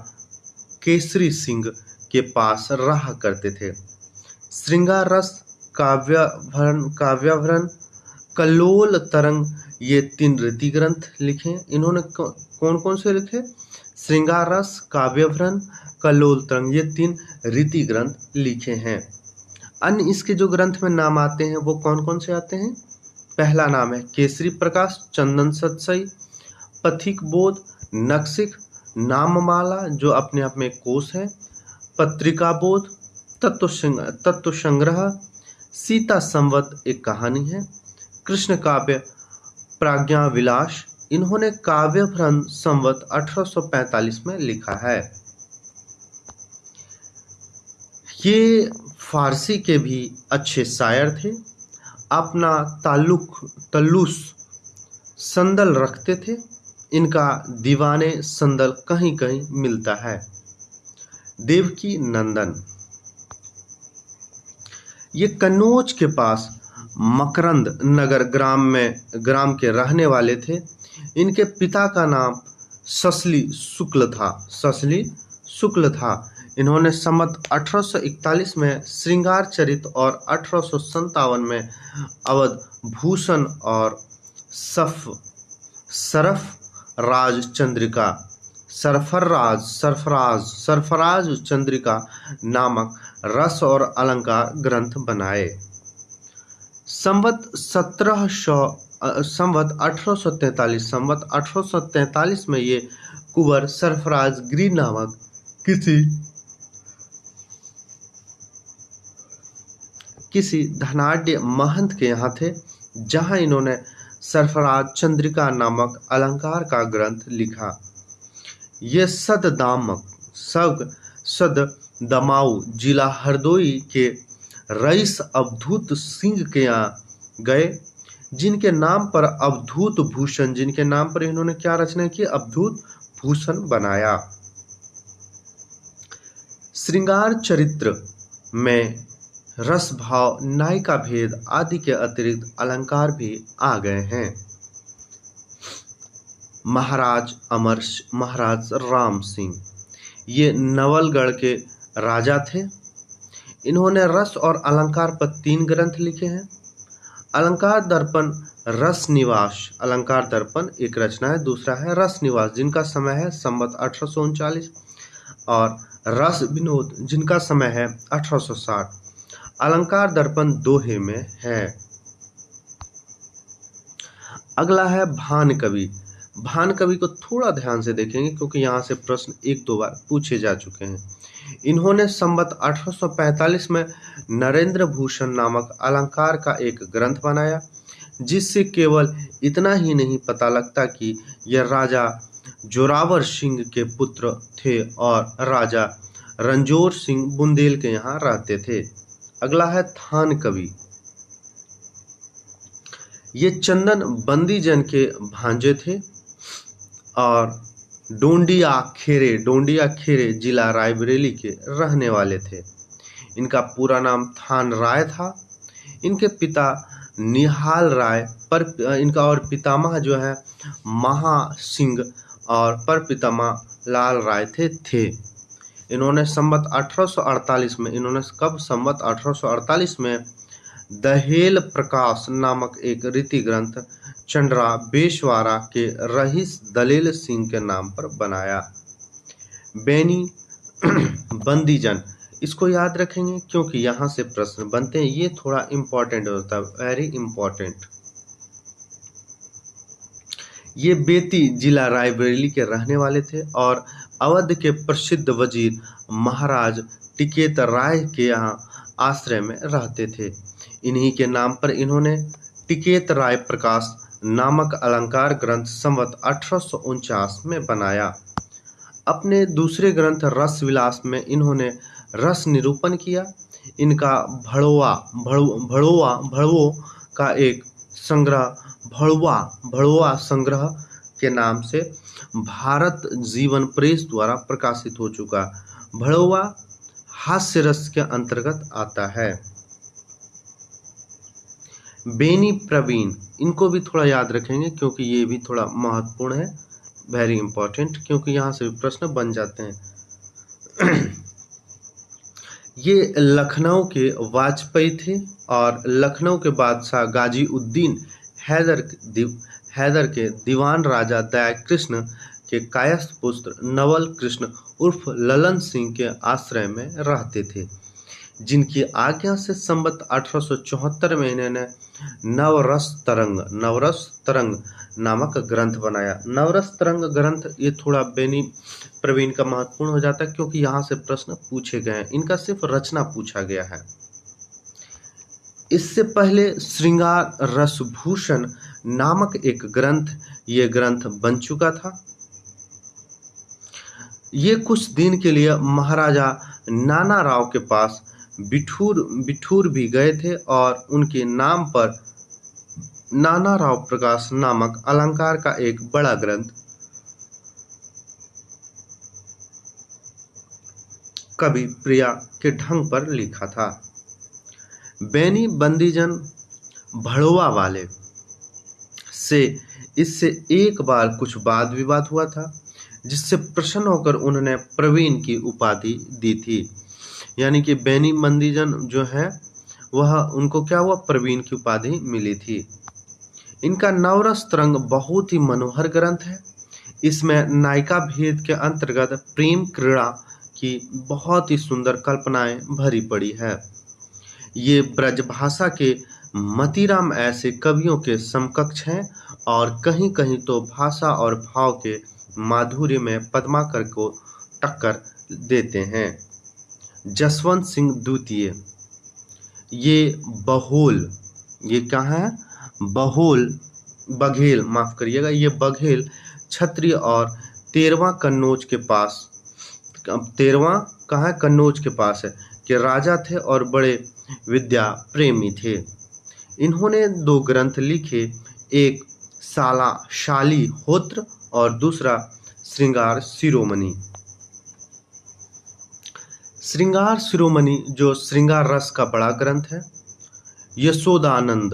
केसरी सिंह के पास रहा करते थे। श्रृंगार रस, काव्याभरण, कल्लोल तरंग, ये 3 रीति ग्रंथ लिखे। इन्होंने कौन कौन से लिखे? श्रृंगार रस, काव्याभरण, कल्लोल तरंग, ये 3 रीति ग्रंथ लिखे हैं। अन्य इसके जो ग्रंथ में नाम आते हैं वो कौन कौन से आते हैं? पहला नाम है केसरी प्रकाश, चंदन सतसई, पथिक बोध, नक्सिक, नाममाला जो अपने आप में कोश है, पत्रिका बोध, तत्व संग्रह, सीता संवत एक कहानी है, कृष्ण काव्य, प्राज्ञा विलास। इन्होंने काव्यभ्रम संवत 1845 में लिखा है। ये फारसी के भी अच्छे शायर थे। अपना तल्लुस संदल रखते थे। इनका दीवाने संदल कहीं कहीं मिलता है। देवकी नंदन, ये कन्नौज के पास मकरंद नगर ग्राम के रहने वाले थे। इनके पिता का नाम ससली शुक्ल था। इन्होंने संवत 1841 में श्रृंगार चरित और 1857 में अवध भूषण और सरफराज चंद्रिका नामक रस और अलंकार ग्रंथ बनाए। संवत 1843 में ये कुंवर सरफराज गिरी नामक किसी धनाढ्य महंत के यहाँ थे, जहाँ इन्होंने सरफराज चंद्रिका नामक अलंकार का ग्रंथ लिखा। ये सददमाऊ जिला हरदोई के रईस अवधूत सिंह के यहाँ गए, जिनके नाम पर अवधूत भूषण, जिनके नाम पर इन्होंने क्या रचना की? अवधूत भूषण बनाया। श्रृंगार चरित्र में रस भाव, नायिका भेद आदि के अतिरिक्त अलंकार भी आ गए हैं। महाराज राम सिंह, ये नवलगढ़ के राजा थे। इन्होंने रस और अलंकार पर 3 ग्रंथ लिखे हैं। अलंकार दर्पण, रस निवास, अलंकार दर्पण एक रचना है। दूसरा है रस निवास, जिनका समय है संवत 1839, और रस विनोद, जिनका समय है 1860। अलंकार दर्पण दोहे में है। अगला है भान कवि। भान कवि को थोड़ा ध्यान से देखेंगे क्योंकि यहाँ से प्रश्न 1-2 बार पूछे जा चुके हैं। इन्होंने संवत 1845 में नरेंद्र भूषण नामक अलंकार का एक ग्रंथ बनाया, जिससे केवल इतना ही नहीं पता लगता कि यह राजा जोरावर सिंह के पुत्र थे और राजा रंजोर सिंह बुंदेल के यहाँ रहते थे। अगला है थान कवि। ये चंदन बंदीजन के भांजे थे और डोंडिया खेरे जिला रायबरेली के रहने वाले थे। इनका पूरा नाम थान राय था। इनके पिता निहाल राय इनका और पितामह जो है महा सिंह और परपितामह लाल राय थे। इन्होंने संवत 1848 में दहेल प्रकाश नामक एक रीति ग्रंथ चंद्रा बेशवारा के रईस दलेल सिंह के नाम पर बनाया। बेनी बंदीजन, इसको याद रखेंगे क्योंकि यहाँ से प्रश्न बनते हैं। ये थोड़ा इम्पोर्टेंट होता है, वेरी इम्पोर्टेंट। ये बेती जिला रायबरेली के रहने वाले थे और अवध के प्रसिद्ध वजीर महाराज टिकेत राय के यहाँ आश्रय में रहते थे। इन्हीं के नाम पर इन्होंने टिकेत राय प्रकाश नामक अलंकार ग्रंथ संवत 1849 में बनाया। अपने दूसरे ग्रंथ रस विलास में इन्होंने रस निरूपण किया। इनका भड़वो का एक संग्रह भड़वा संग्रह के नाम से भारत जीवन प्रेस द्वारा प्रकाशित हो चुका। भड़वा हास्य रस के अंतर्गत आता है। बेनी प्रवीण, इनको भी थोड़ा याद रखेंगे क्योंकि ये भी थोड़ा महत्वपूर्ण है, वेरी इंपॉर्टेंट, क्योंकि यहाँ से भी प्रश्न बन जाते हैं। ये लखनऊ के वाजपेयी थे और लखनऊ के बादशाह गाजी उद्दीन हैदर के दीवान राजा दया कृष्ण के कायस्थ पुत्र नवल कृष्ण उर्फ ललन सिंह के आश्रय में रहते थे, जिनकी आज्ञा से संवत 1874 में इन्होंने नवरस तरंग नामक ग्रंथ बनाया। नवरस तरंग ग्रंथ ये थोड़ा बेनी प्रवीण का महत्वपूर्ण हो जाता है, क्योंकि यहाँ से प्रश्न पूछे गए हैं, इनका सिर्फ रचना पूछा गया है। इससे पहले श्रृंगार रसभूषण नामक एक ग्रंथ ये ग्रंथ बन चुका था। ये कुछ दिन के लिए महाराजा नाना राव के पास बिठूर भी गए थे और उनके नाम पर नाना राव प्रकाश नामक अलंकार का एक बड़ा ग्रंथ कवि प्रिया के ढंग पर लिखा था। बेनी बंदीजन भड़ोवा वाले से इससे एक बार कुछ वाद विवाद हुआ था, जिससे प्रसन्न होकर उन्होंने प्रवीण की उपाधि दी थी। यानी कि बेनी बंदीजन जो है वह उनको क्या हुआ, प्रवीण की उपाधि मिली थी। इनका नवरस तरंग बहुत ही मनोहर ग्रंथ है। इसमें नायिका भेद के अंतर्गत प्रेम क्रीड़ा की बहुत ही सुंदर कल्पनाएं भरी पड़ी है। ये ब्रजभाषा के मतीराम ऐसे कवियों के समकक्ष हैं और कहीं कहीं तो भाषा और भाव के माधुर्य में पद्माकर को टक्कर देते हैं। जसवंत सिंह द्वितीय, ये बहोल, ये कहाँ है, बघेल, माफ करिएगा, ये बघेल क्षत्रिय और 13वां कन्नौज के पास, 13वां कहाँ, कन्नौज के पास है, के राजा थे और बड़े विद्या प्रेमी थे। इन्होंने 2 ग्रंथ लिखे, एक शाली होत्र और दूसरा श्रृंगार शिरोमणि। श्रृंगार शिरोमणि जो श्रृंगार रस का बड़ा ग्रंथ है। यशोदानंद,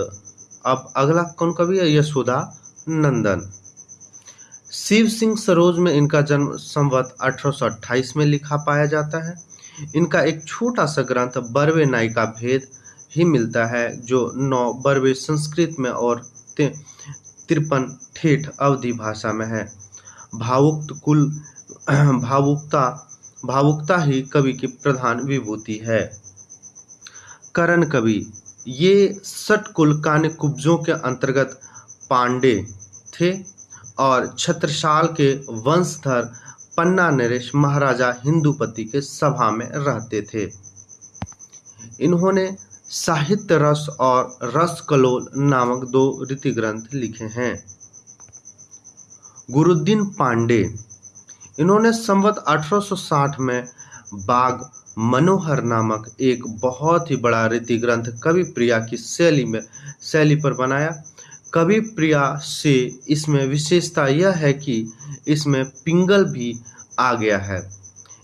अब अगला कौन कवि है, यशोदानंदन। शिव सिंह सरोज में इनका जन्म संवत 1828 में लिखा पाया जाता है। इनका एक छोटा सा ग्रंथ बरवे नायिका भेद ही मिलता है, जो 9 बरवे संस्कृत में और 53 ठेठ अवधी भाषा में है। भावुकता ही कवि की प्रधान विभूति है। करण कवि, ये षटकुल कान्यकुब्जों के अंतर्गत पांडे थे और छत्रसाल के वंशधर पन्ना नरेश महाराजा हिंदुपति के सभा में रहते थे। इन्होंने साहित्य रस और रस कलोल नामक 2 रीति ग्रंथ लिखे हैं। गुरुद्दीन पांडे, इन्होंने संवत 1860 में बाग मनोहर नामक एक बहुत ही बड़ा रीति ग्रंथ कवि प्रिया की शैली पर बनाया। कवि प्रिया से इसमें विशेषता यह है कि इसमें पिंगल भी आ गया है।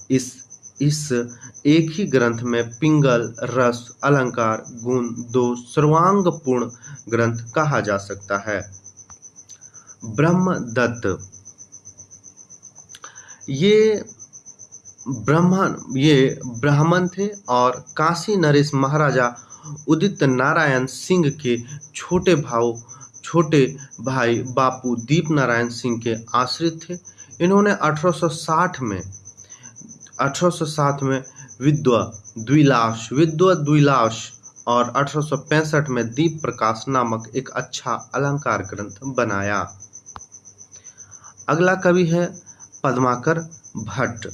इस एक ही ग्रंथ में पिंगल, रस, अलंकार, गुण 2 सर्वांगपूर्ण ग्रंथ कहा जा सकता है। ब्रह्मदत्त, ये ब्राह्मण थे और काशी नरेश महाराजा उदित नारायण सिंह के छोटे भाई बापू दीप नारायण सिंह के आश्रित थे। इन्होंने 1860 में विद्वा द्विलाश और 1865 में दीप प्रकाश नामक एक अच्छा अलंकार ग्रंथ बनाया। अगला कवि है पद्माकर भट्ट।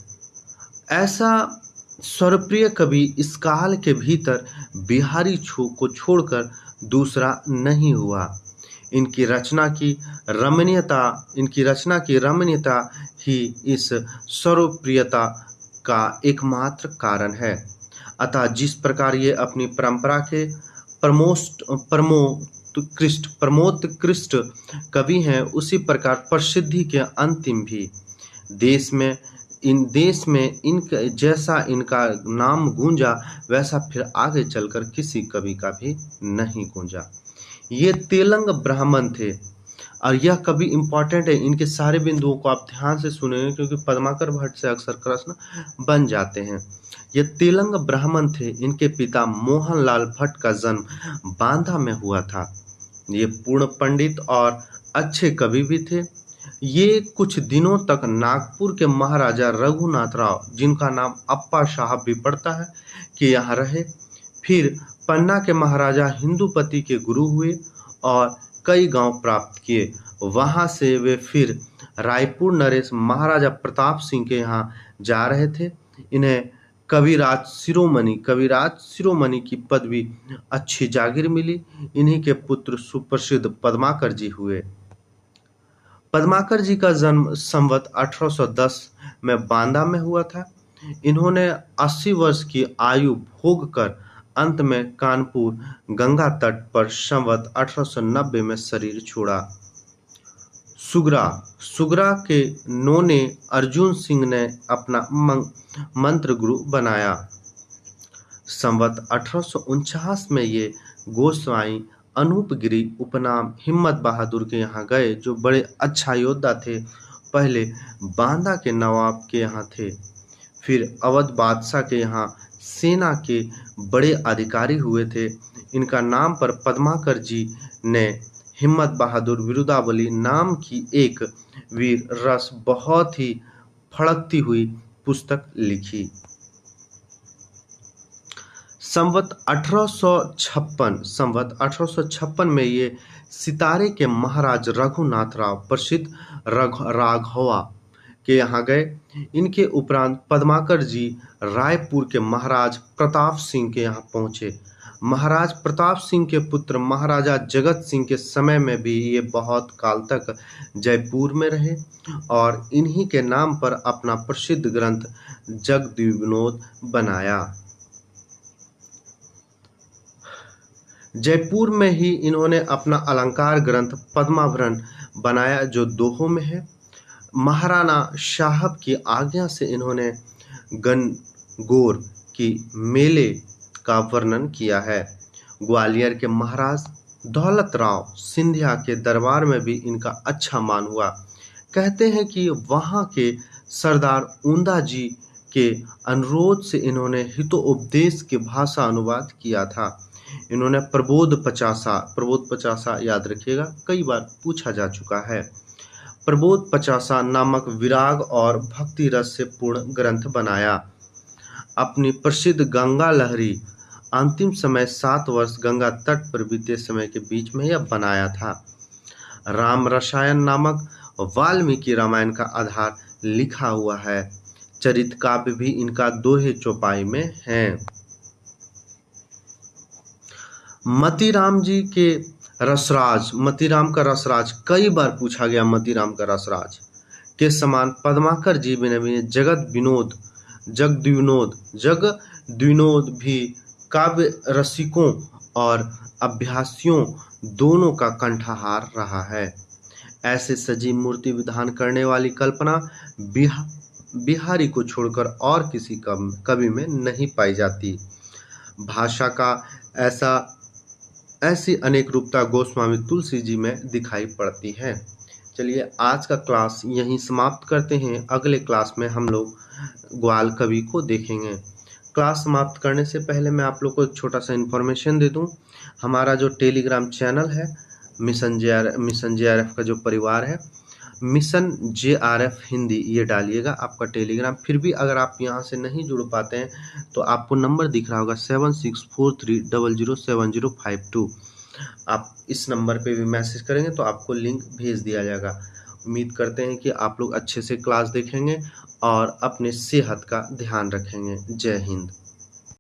ऐसा स्वरप्रिय कवि इस काल के भीतर बिहारी को छोड़कर दूसरा नहीं हुआ। इनकी रचना की रमणीयता ही इस सर्वप्रियता का एकमात्र कारण है। अतः जिस प्रकार ये अपनी परंपरा के प्रमोत्कृष्ट कवि हैं, उसी प्रकार प्रसिद्धि के अंतिम भी। देश में इनका जैसा इनका नाम गूंजा, वैसा फिर आगे चलकर किसी कवि का भी नहीं गूंजा। ये तेलंग ब्राह्मण थे। और यह कवि इम्पॉर्टेंट है, इनके सारे बिंदुओं को आप ध्यान से सुनेंगे क्योंकि पद्माकर भट्ट से अक्सर प्रश्न बन जाते हैं। ये तेलंग ब्राह्मण थे। इनके पिता मोहनलाल भट्ट का जन्म बांदा में हुआ था। ये पूर्ण पंडित और अच्छे कवि भी थे। ये कुछ दिनों तक नागपुर के महाराजा रघुनाथ राव, जिनका नाम अप्पा साहब भी पड़ता है, कि यहाँ रहे। फिर पन्ना के महाराजा हिंदुपति के गुरु हुए और कई गांव प्राप्त किए। वहां से वे फिर रायपुर नरेश महाराजा प्रताप सिंह के यहाँ जा रहे थे। इन्हें कविराज शिरोमणि की पदवी अच्छी जागीर मिली। इन्हीं के पुत्र सुप्रसिद्ध पद्माकर जी हुए। पद्माकर जी का जन्म संवत 1810 में बांदा में हुआ था। इन्होंने 80 वर्ष की आयु भोग कर अंत में कानपुर गंगा तट पर संवत 1890 में शरीर छोड़ा। सुगरा के नोने अर्जुन सिंह ने अपना मंत्र गुरु बनाया। संवत 1849 में ये गोस्वामी अनूपगिरी उपनाम हिम्मत बहादुर के यहाँ गए, जो बड़े अच्छा योद्धा थे। पहले बांदा के नवाब के यहाँ थे, फिर अवध बादशाह के यहाँ सेना के बड़े अधिकारी हुए थे। इनका नाम पर पद्माकर जी ने हिम्मत बहादुर बिरुदावली नाम की एक वीर रस बहुत ही फड़कती हुई पुस्तक लिखी। संवत 1856 में ये सितारे के महाराज रघुनाथ राव प्रसिद्ध राघवा के यहाँ गए। इनके उपरांत पद्माकर जी रायपुर के महाराज प्रताप सिंह के यहाँ पहुँचे। महाराज प्रताप सिंह के पुत्र महाराजा जगत सिंह के समय में भी ये बहुत काल तक जयपुर में रहे और इन्हीं के नाम पर अपना प्रसिद्ध ग्रंथ जगद्विनोद बनाया। जयपुर में ही इन्होंने अपना अलंकार ग्रंथ पद्माभरण बनाया, जो दोहों में है। महाराणा साहब की आज्ञा से इन्होंने गणगौर की मेले का वर्णन किया है। ग्वालियर के महाराज दौलत राव सिंधिया के दरबार में भी इनका अच्छा मान हुआ। कहते हैं कि वहां के सरदार ऊंदा जी के अनुरोध से इन्होंने हितोपदेश के भाषा अनुवाद किया था। इन्होंने प्रबोध पचासा याद रखिएगा, कई बार पूछा जा चुका है। प्रबोध पचासा नामक विराग और भक्ति रस से पूर्ण ग्रंथ बनाया। अपनी प्रसिद्ध गंगा लहरी अंतिम समय 7 वर्ष गंगा तट पर बीते समय के बीच में यह बनाया था। राम रसायन नामक वाल्मीकि रामायण का आधार लिखा हुआ है। चरित काव्य भी इनका दोहे चौपाई में है। मतीराम जी के रसराज, मतीराम का रसराज कई बार पूछा गया। मतीराम का रसराज के समान पद्माकर जी ने जगद्विनोद भी काव्य रसिकों और अभ्यासियों दोनों का कंठहार रहा है। ऐसे सजीव मूर्ति विधान करने वाली कल्पना बिहारी को छोड़कर और किसी कवि में नहीं पाई जाती। भाषा का ऐसी अनेक रूपता गोस्वामी तुलसी जी में दिखाई पड़ती है। चलिए आज का क्लास यहीं समाप्त करते हैं। अगले क्लास में हम लोग ग्वाल कवि को देखेंगे। क्लास समाप्त करने से पहले मैं आप लोग को एक छोटा सा इन्फॉर्मेशन दे दूं। हमारा जो टेलीग्राम चैनल है मिशन जेआरएफ का जो परिवार है, मिशन जेआरएफ हिंदी, ये डालिएगा आपका टेलीग्राम। फिर भी अगर आप यहाँ से नहीं जुड़ पाते हैं तो आपको नंबर दिख रहा होगा 7643007052। आप इस नंबर पे भी मैसेज करेंगे तो आपको लिंक भेज दिया जाएगा। उम्मीद करते हैं कि आप लोग अच्छे से क्लास देखेंगे और अपने सेहत का ध्यान रखेंगे। जय हिंद।